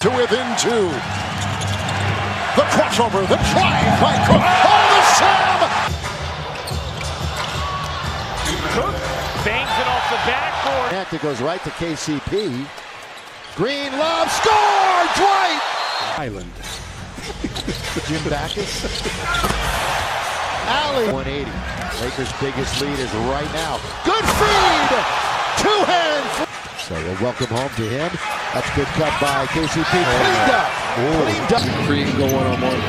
To within two. The crossover, the drive by Cook. Oh, the slam! Cook bangs it off the backboard. It goes right to KCP. Green love, score! Dwight! Island. Jim Backus. Alley. 180. Lakers' biggest lead is right now. Good feed! Two-hand. So we'll welcome home to him. That's good cut by KCP. Cleaned up. Cleaned up. Creed go one-on-one.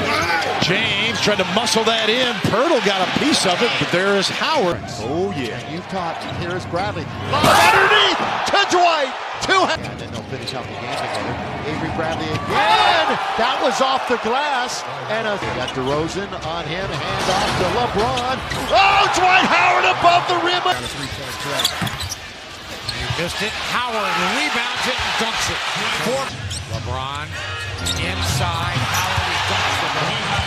James tried to muscle that in. Pirtle got a piece of it, but there is Howard. Oh, yeah. You've taught. Here's Bradley. Lob underneath to Dwight. Two-hand. And then they'll finish out the game together. Avery Bradley again. That was off the glass. And got DeRozan on him. Hand off to LeBron. Oh, Dwight Howard above the rim. Missed it. Howard rebounds it and dunks it. LeBron inside. Howard dunks it.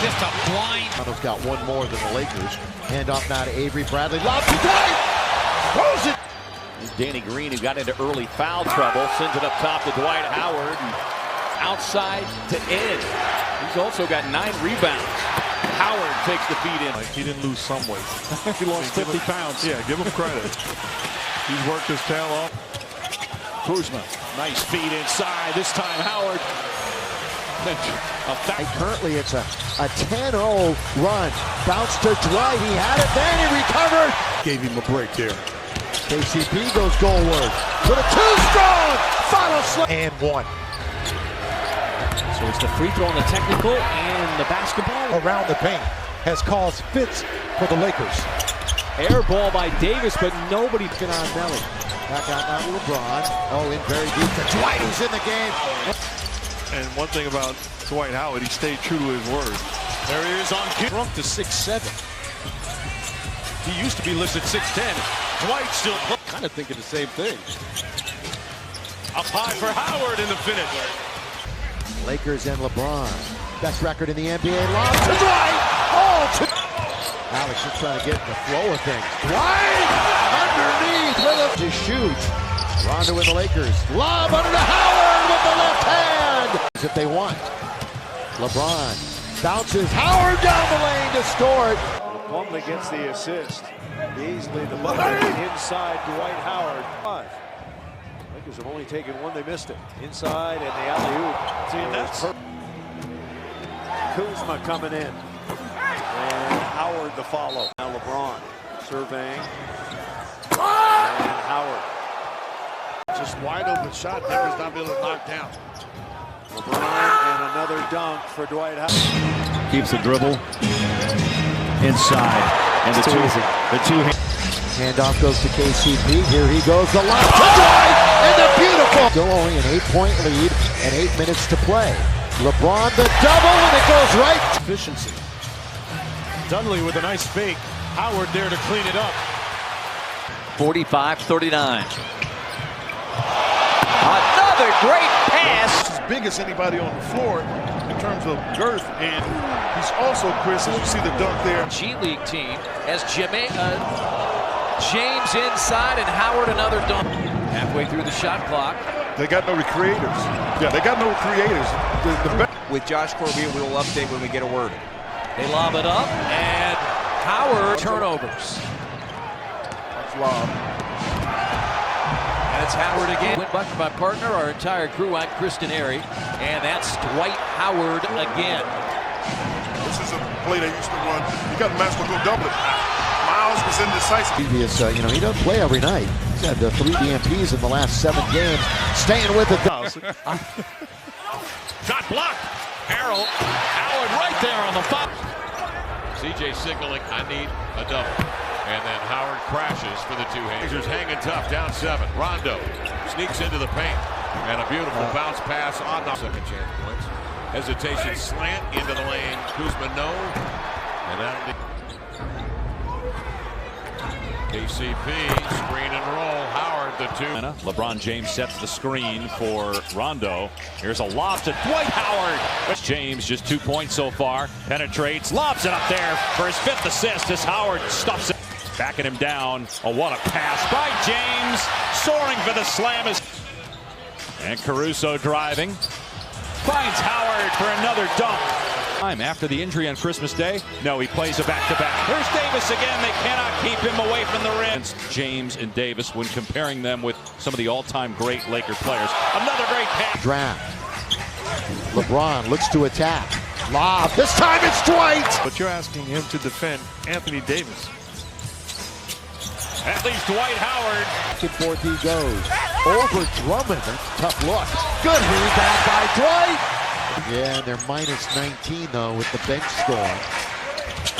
Just a blind. Toronto's got one more than the Lakers. Hand off now to Avery Bradley. Lob to Dwight. Throws it. Danny Green, who got into early foul trouble, sends it up top to Dwight Howard. Outside to Ed. He's also got 9 rebounds. Howard takes the feed in. He didn't lose some weight. He lost 50 pounds. Yeah, give him credit. He's worked his tail off. Kuzma, nice feed inside. This time Howard. Currently it's a 10-0 run. Bounce to Dwight. He had it, then he recovered. Gave him a break there. KCP goes goalward. With a two-strong final slam. And one. So it's the free throw on the technical and the basketball. Around the paint has caused fits for the Lakers. Air ball by Davis, but nobody can on Nelly. Back out now to LeBron. Oh, in very deep to Dwight, who's in the game. And one thing about Dwight Howard, he stayed true to his word. There he is on kick. Shrunk to 6'7". He used to be listed 6'10". Dwight still kind of thinking the same thing. Up high for Howard in the finish. Lakers and LeBron. Best record in the NBA. Lob to Dwight. Oh, Alex is trying to get in the flow of things. Dwight underneath with a to shoot. Rondo in the Lakers. Lob under to Howard with the left hand. If they want. LeBron bounces Howard down the lane to score it. Plumlee gets the assist. Easily the bucket inside Dwight Howard. 5. Lakers have only taken one. They missed it. Inside and the alley-oop. See, that's Kuzma coming in. And Howard the follow. Now LeBron surveying. And Howard. Just wide open shot. Denver's not able to knock down. LeBron and another dunk for Dwight Howard. keeps the dribble inside. And the two handoff goes to KCP. Here he goes. The lob to Dwight. And the beautiful. Still only an 8-point lead and 8 minutes to play. LeBron the double and it goes right. Efficiency. Dudley with a nice fake. Howard there to clean it up. 45-39. Another great pass. As big as anybody on the floor in terms of girth, and he's also, Chris, as you see the dunk there. G League team as James inside and Howard another dunk. Halfway through the shot clock. They got no creators. Yeah, they got no creators. With Josh Corbier, we will update when we get a word. They lob it up, and Howard turnovers. That's lob. That's Howard again. Went bucket by partner, our entire crew. I'm Kristen Airy, and that's Dwight Howard again. This is a play they used to run. You got Maxwell go double it. Miles was indecisive. Previous, he doesn't play every night. He's had 3 DMPs in the last 7 games. Staying with it. Shot blocked. Harold. Howard right there on the foul. CJ signaling, I need a double. And then Howard crashes for the two-handers. Hanging tough, down 7. Rondo sneaks into the paint. And a beautiful bounce pass on the second chance points. Hesitation slant into the lane. Kuzma no. And that'll be KCP, screen and roll. Howard the 2. LeBron James sets the screen for Rondo. Here's a lob to Dwight Howard. James just 2 points so far. Penetrates, lobs it up there for his 5th assist as Howard stuffs it. Backing him down. Oh, what a pass by James. Soaring for the slam. And Caruso driving. Finds Howard for another dunk. After the injury on Christmas Day, no, he plays a back-to-back. Here's Davis again. They cannot keep him away from the rim. James and Davis, when comparing them with some of the all-time great Laker players. Another great pass. Draft. LeBron looks to attack. Lob. This time it's Dwight. But you're asking him to defend Anthony Davis. At least Dwight Howard. Back and forth he goes. Over Drummond. That's a tough look. Good rebound by Dwight. Yeah, and they're minus 19, though, with the bench score.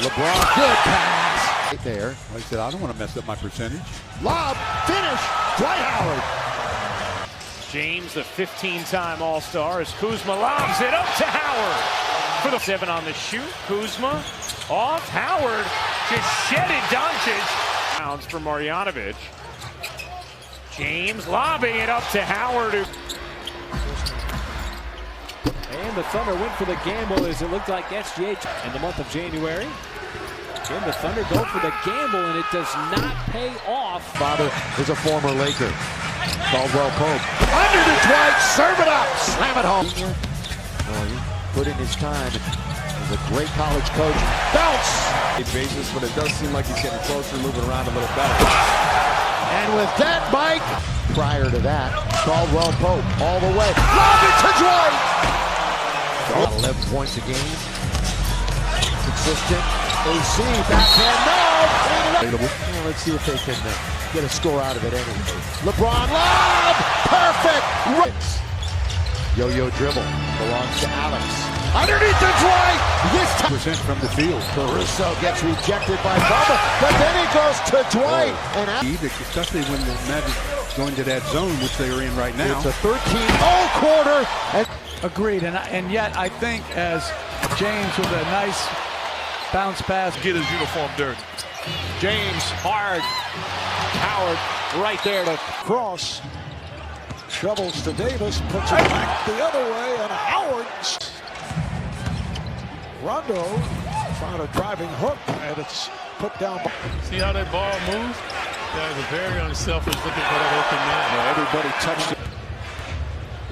LeBron, good pass. Right there. Like I said, I don't want to mess up my percentage. Lob, finish, Dwight Howard. James, the 15-time All-Star, as Kuzma lobs it up to Howard. For the 7 on the shoot, Kuzma off, Howard just shedded Doncic. Pounds for Marjanovic. James lobbing it up to Howard. And the Thunder went for the gamble as it looked like SGA in the month of January. Again, the Thunder go for the gamble, and it does not pay off. Father is a former Laker. Caldwell Pope. Under to Dwight, serve it up, slam it home. Oh, he put in his time. He's a great college coach. Bounce! Basis, but it does seem like he's getting closer, moving around a little better. And with that, Mike, prior to that, Caldwell Pope all the way. Lob it to Dwight! 11 points a game. Consistent. AC, backhand, no! Well, let's see if they can get a score out of it anyway. LeBron, lob! Perfect! Yo-yo dribble belongs to Alex. Underneath the Dwight! This time. Percent from the field. Caruso gets rejected by Bubba, but then it goes to Dwight. And especially when the Magic go into that zone, which they are in right now. It's a 13-0 quarter. And agreed, and yet I think as James with a nice bounce pass. Get his uniform dirty. James hard. Howard right there to cross. Shovels to Davis, puts it back the other way, and Howard. Rondo found a driving hook, and it's put down. See how that ball moves? That was very unselfish looking for that open man. Yeah, everybody touched it.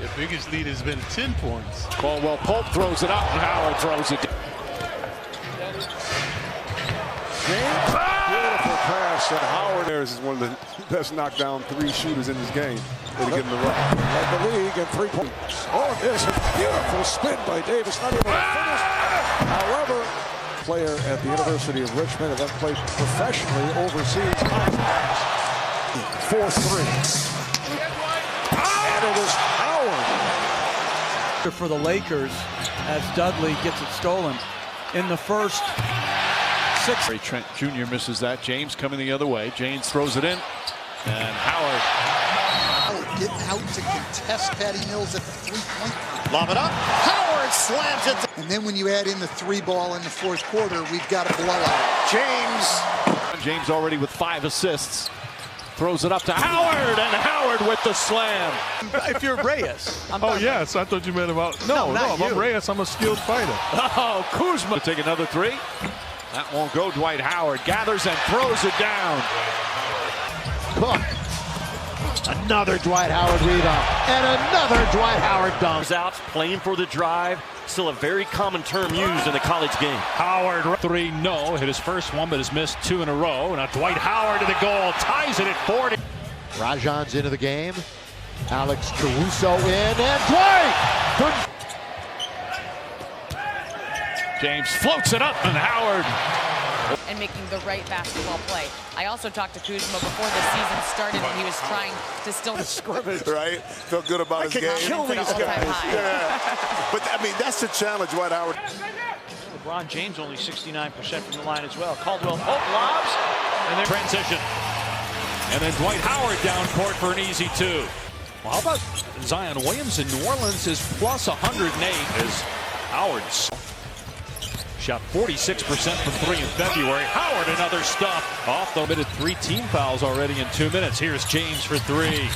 The biggest lead has been 10 points. Caldwell Pope throws it up, and Howard throws it. Beautiful pass, and Howard Harris is one of the best knockdown 3 shooters in this game. They get in the run. led the league in 3 points. Oh, there's a beautiful spin by Davis, not able to finish. However, player at the University of Richmond and then played professionally overseas. 4-3. And it is Howard. For the Lakers as Dudley gets it stolen in the first 6. Trent Jr. misses that. James coming the other way. James throws it in. And Howard getting out to contest Patty Mills at the 3-point. Lob it up. Howard slams it. And then when you add in the 3 ball in the 4th quarter, we've got a blowout. James already with 5 assists. Throws it up to Howard, and Howard with the slam. If you're Reyes. Oh, yes. I thought you meant about. No, if I'm Reyes, I'm a skilled fighter. Oh, Kuzma. Take another 3. That won't go. Dwight Howard gathers and throws it down. Cook. Another Dwight Howard rebound. And another Dwight Howard dunk. Out, playing for the drive. Still a very common term used in the college game. Howard 3, no. Hit his first one, but has missed 2 in a row. Now Dwight Howard to the goal. Ties it at 40. Rajon's into the game. Alex Caruso in. And Dwight! James floats it up, and Howard. And making the right basketball play. I also talked to Kuzma before the season started when he was trying to still scrimmage, right? Felt good about his game. Kill these guys. Yeah. But I mean, that's the challenge, Dwight Howard. LeBron James only 69% from the line as well. Caldwell Pope lobs, and then transition. And then Dwight Howard down court for an easy 2. Well, how about Zion Williams in New Orleans is plus 108 as Howard's. Shot 46% from 3 in February. Howard another stuff. Off the committed 3 team fouls already in 2 minutes. Here's James for 3.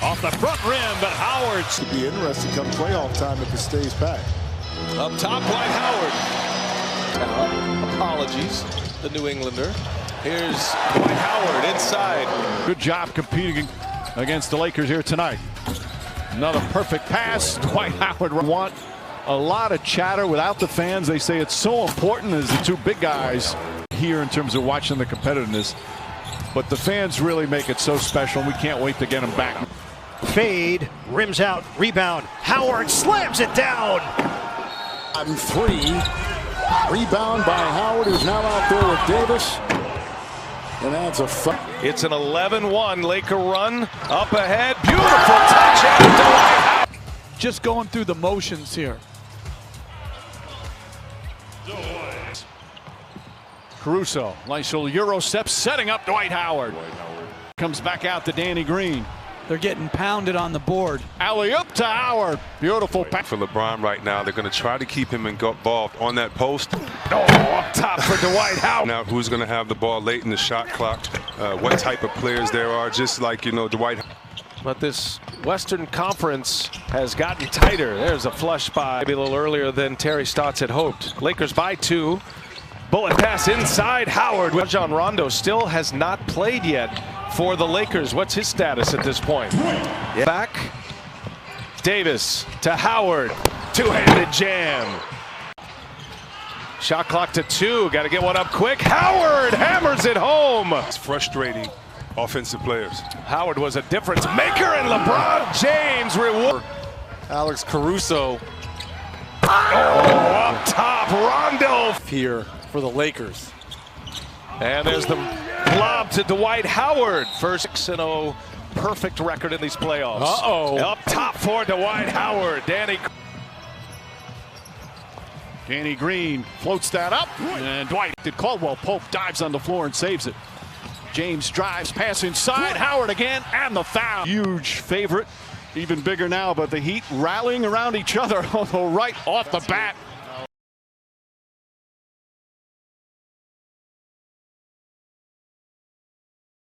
Off the front rim, but Howard's. It'd be interesting come playoff time if it stays packed. Up top, Dwight Howard. Apologies, the New Englander. Here's Dwight Howard inside. Good job competing against the Lakers here tonight. Another perfect pass. Dwight Howard want a lot of chatter without the fans. They say it's so important as the two big guys here in terms of watching the competitiveness. But the fans really make it so special, and we can't wait to get them back. Fade, rims out, rebound. Howard slams it down. On 3. Rebound by Howard, who's now out there with Davis. And that's a It's an 11-1 Laker run up ahead. Beautiful touch out to Dwight Howard. Just going through the motions here. Caruso, nice little Euro step, setting up Dwight Howard. Comes back out to Danny Green. They're getting pounded on the board. Alley-oop to Howard. Beautiful pass. For LeBron right now, they're going to try to keep him involved on that post. Oh, up top for Dwight Howard. Now, who's going to have the ball late in the shot clock? What type of players there are, just like, you know, Dwight. But this Western Conference has gotten tighter. There's a flush by maybe a little earlier than Terry Stotts had hoped. Lakers by 2. Bullet pass inside Howard. Rajon Rondo still has not played yet for the Lakers. What's his status at this point? Yeah. Back. Davis to Howard. Two-handed jam. Shot clock to 2. Got to get one up quick. Howard hammers it home. It's frustrating offensive players. Howard was a difference maker, and LeBron James reward. Alex Caruso. Oh, up top, Rondo. Here for the Lakers. And there's the lob to Dwight Howard. First 6-0 perfect record in these playoffs. Uh-oh. Up top for Dwight Howard. Danny Green floats that up. And Dwight did Caldwell Pope dives on the floor and saves it. James drives, pass inside. Howard again, and the foul. Huge favorite. Even bigger now, but the Heat rallying around each other right off the bat.